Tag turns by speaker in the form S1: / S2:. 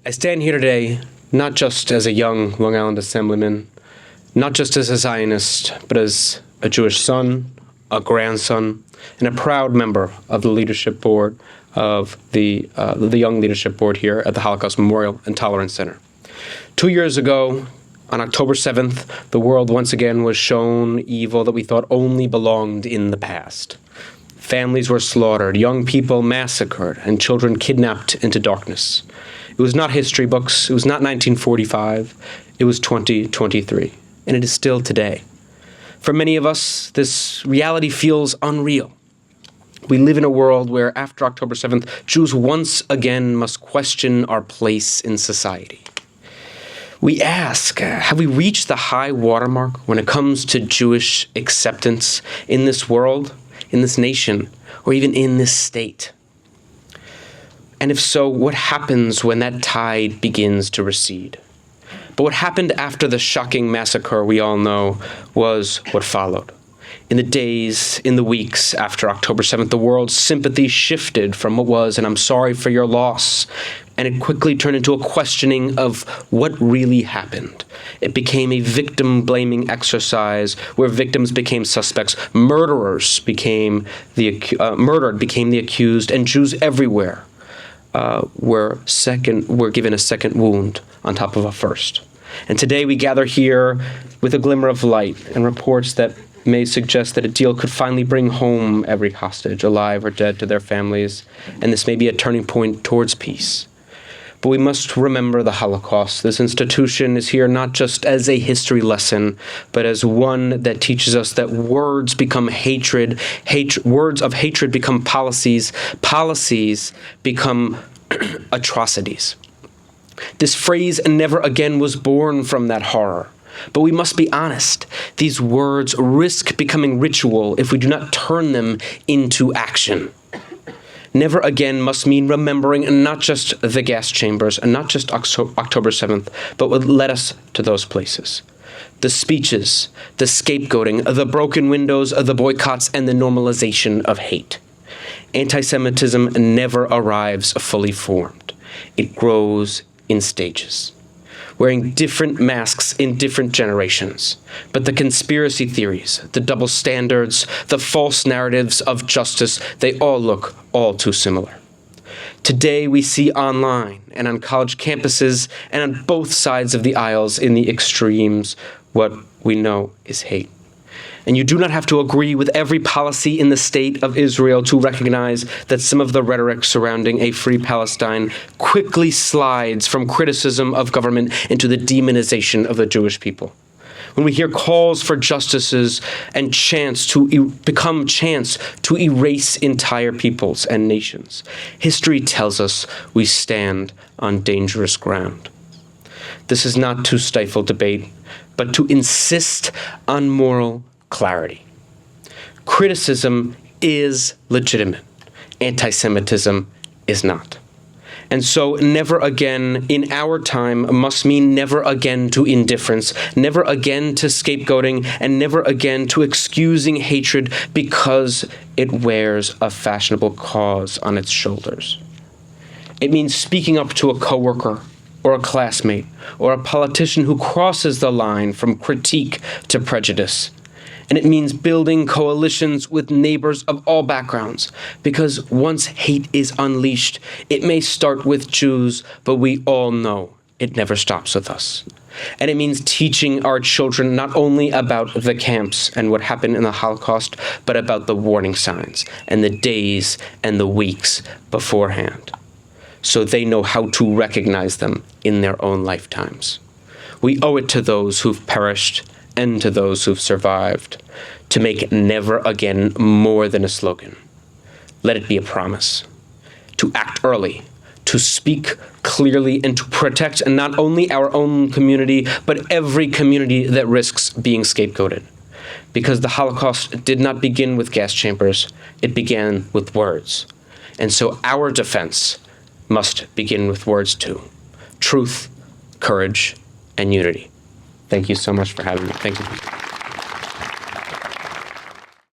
S1: I stand here today not just as a young Long Island Assemblyman, not just as a Zionist, but as a Jewish son, a grandson, and a proud member of the leadership board of the Young Leadership Board here at the Holocaust Memorial and Tolerance Center. 2 years ago, on October 7th, the world once again was shown evil that we thought only belonged in the past. Families were slaughtered, young people massacred, and children kidnapped into darkness. It was not history books, it was not 1945, it was 2023, and it is still today. For many of us, this reality feels unreal. We live in a world where, after October 7th, Jews once again must question our place in society. We ask, have we reached the high watermark when it comes to Jewish acceptance in this world, in this nation, or even in this state? And if so, what happens when that tide begins to recede? But what happened after the shocking massacre we all know was what followed. In the days, in the weeks after October 7th, the world's sympathy shifted from what was, and I'm sorry for your loss, and it quickly turned into a questioning of what really happened. It became a victim-blaming exercise where victims became suspects, murderers became murdered became the accused, and Jews everywhere were given a second wound on top of a first. And today we gather here with a glimmer of light and reports that may suggest that a deal could finally bring home every hostage, alive or dead, to their families, and this may be a turning point towards peace. But we must remember the Holocaust. This institution is here not just as a history lesson, but as one that teaches us that words become hatred, words of hatred become policies, policies become atrocities. This phrase, "never again," was born from that horror. But we must be honest. These words risk becoming ritual if we do not turn them into action. Never again must mean remembering not just the gas chambers and not just October 7th, but what led us to those places. The speeches, the scapegoating, the broken windows, the boycotts, and the normalization of hate. Anti-Semitism never arrives fully formed. It grows in stages, wearing different masks in different generations. But the conspiracy theories, the double standards, the false narratives of justice, they all look all too similar. Today we see online and on college campuses and on both sides of the aisles in the extremes what we know is hate. And you do not have to agree with every policy in the state of Israel to recognize that some of the rhetoric surrounding a free Palestine quickly slides from criticism of government into the demonization of the Jewish people. When we hear calls for justices and chants to become chants to erase entire peoples and nations, history tells us we stand on dangerous ground. This is not to stifle debate, but to insist on moral clarity. Criticism is legitimate. Anti-Semitism is not. And so never again in our time must mean never again to indifference, never again to scapegoating, and never again to excusing hatred because it wears a fashionable cause on its shoulders. It means speaking up to a coworker or a classmate or a politician who crosses the line from critique to prejudice. And it means building coalitions with neighbors of all backgrounds, because once hate is unleashed, it may start with Jews, but we all know it never stops with us. And it means teaching our children not only about the camps and what happened in the Holocaust, but about the warning signs and the days and the weeks beforehand, so they know how to recognize them in their own lifetimes. We owe it to those who've perished and to those who've survived to make never again more than a slogan. Let it be a promise to act early, to speak clearly, and to protect not only our own community, but every community that risks being scapegoated. Because the Holocaust did not begin with gas chambers, it began with words. And so our defense must begin with words too. Truth, courage, and unity. Thank you so much for having me. Thank you.